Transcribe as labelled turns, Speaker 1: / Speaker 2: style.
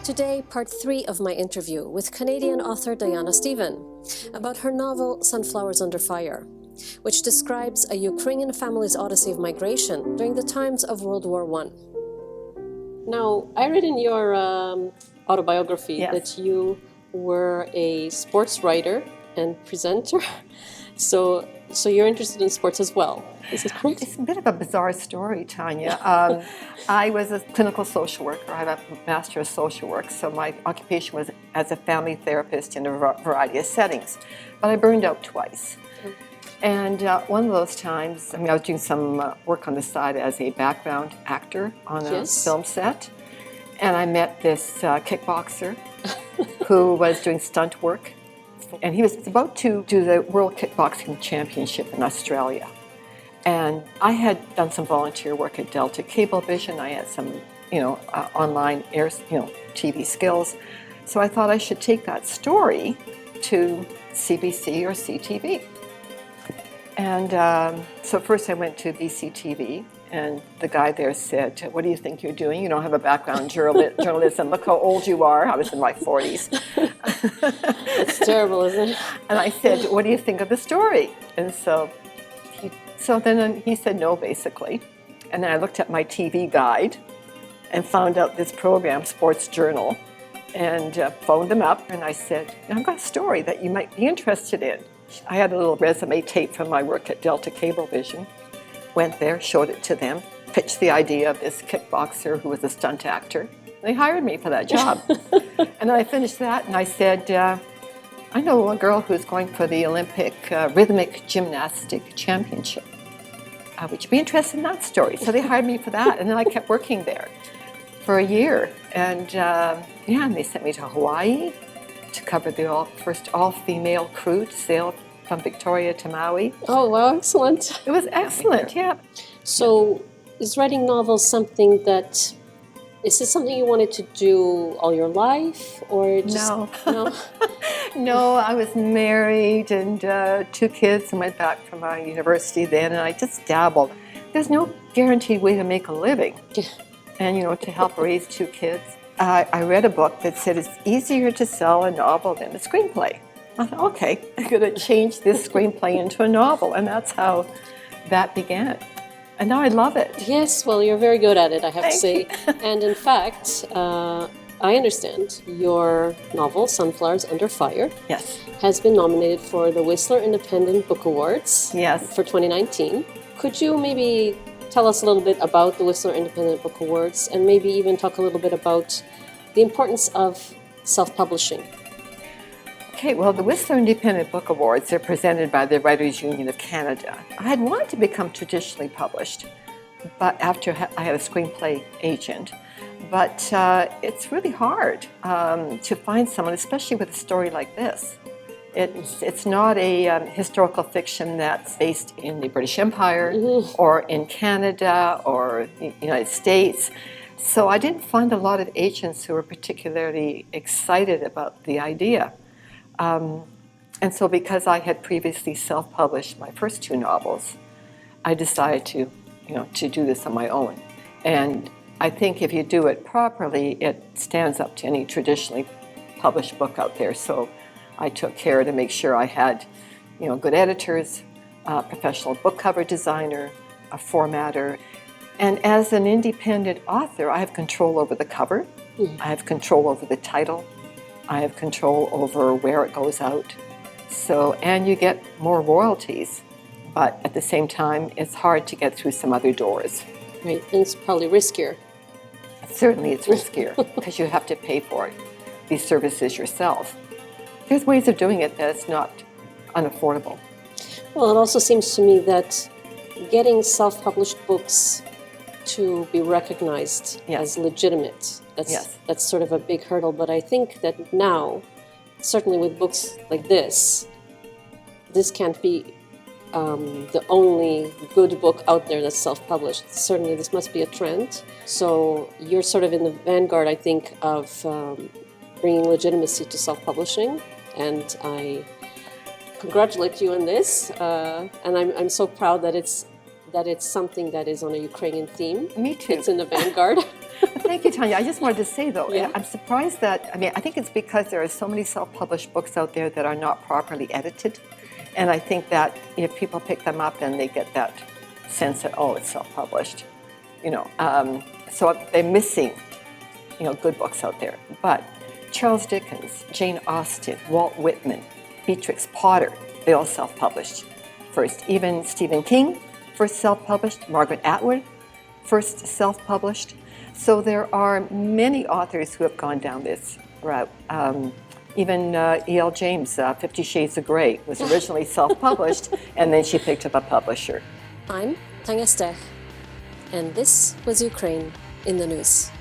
Speaker 1: Today, part 3 of my interview with Canadian author Diana Stevan about her novel Sunflowers Under Fire, which describes a Ukrainian family's odyssey of migration during the times of World War I. Now, I read in your autobiography that you were a sports writer and presenter, so you're interested in sports as well. Is it correct?
Speaker 2: It's a bit of a bizarre story, Tanya. I was a clinical social worker. I have a Master of Social Work, so my occupation was as a family therapist in a variety of settings. But I burned out twice. And one of those times, I was doing some work on the side as a background actor on a film set. And I met this kickboxer who was doing stunt work. And he was about to do the World Kickboxing Championship in Australia. And I had done some volunteer work at Delta Cablevision. I had some, online TV skills. So I thought I should take that story to CBC or CTV. And so first I went to BCTV, and the guy there said, "What do you think you're doing? You don't have a background in journalism. Look how old you are." I was in my 40s.
Speaker 1: It's terrible, isn't it?
Speaker 2: And I said, "What do you think of the story?" And so then he said no, basically. And then I looked at my TV guide and found out this program, Sports Journal, and phoned them up. And I said, "I've got a story that you might be interested in." I had a little resume tape from my work at Delta Cablevision. Went there, showed it to them, pitched the idea of this kickboxer who was a stunt actor. They hired me for that job. And then I finished that, and I said, "I know a girl who's going for the Olympic Rhythmic Gymnastic Championship. Would you be interested in that story?" So they hired me for that, and then I kept working there for a year. And and they sent me to Hawaii to cover the first all-female crew to sail from Victoria to Maui.
Speaker 1: Oh, wow, excellent.
Speaker 2: It was excellent, yeah.
Speaker 1: So is writing novels something that... Is this something you wanted to do all your life, or just... No?
Speaker 2: No, I was married and 2 kids and went back from university then, and I just dabbled. There's no guaranteed way to make a living. And, to help raise 2 kids. I read a book that said it's easier to sell a novel than a screenplay. I thought, okay, I'm going to change this screenplay into a novel, and that's how that began. And now I love it.
Speaker 1: Yes, well, you're very good at it, I have to say. And in fact, I understand your novel, Sunflowers Under Fire, has been nominated for the Whistler Independent Book Awards for 2019. Could you maybe tell us a little bit about the Whistler Independent Book Awards, and maybe even talk a little bit about the importance of self-publishing?
Speaker 2: Okay, well, the Whistler Independent Book Awards are presented by the Writers' Union of Canada. I had wanted to become traditionally published, but after I had a screenplay agent. But it's really hard to find someone, especially with a story like this. It's not a historical fiction that's based in the British Empire or in Canada or the United States. So I didn't find a lot of agents who were particularly excited about the idea. And so because I had previously self-published my first 2 novels, I decided to do this on my own. And I think if you do it properly, it stands up to any traditionally published book out there. So I took care to make sure I had, good editors, a professional book cover designer, a formatter. And as an independent author, I have control over the cover. I have control over the title. I have control over where it goes out. So, and you get more royalties, but at the same time, it's hard to get through some other doors.
Speaker 1: Right, and it's probably riskier.
Speaker 2: Certainly it's riskier, because you have to pay for these services yourself. There's ways of doing it that's not unaffordable.
Speaker 1: Well, it also seems to me that getting self-published books to be recognized as legitimate, that's sort of a big hurdle. But I think that now, certainly with books like this can't be the only good book out there that's self-published. Certainly this must be a trend. So you're sort of in the vanguard, I think, of bringing legitimacy to self-publishing. And I congratulate you on this. And I'm so proud that it's something that is on a Ukrainian theme.
Speaker 2: Me too.
Speaker 1: It's in the vanguard.
Speaker 2: Thank you, Tania. I just wanted to say, though, I'm surprised that, I think it's because there are so many self-published books out there that are not properly edited. And I think that if people pick them up, then they get that sense that, oh, it's self-published. So they're missing, good books out there. But Charles Dickens, Jane Austen, Walt Whitman, Beatrix Potter, they all self-published first. Even Stephen King, first self-published. Margaret Atwood, first self-published. So there are many authors who have gone down this route. Even E.L. James, 50 Shades of Grey, was originally self-published, and then she picked up a publisher.
Speaker 1: I'm Tania Stech, and this was Ukraine in the News.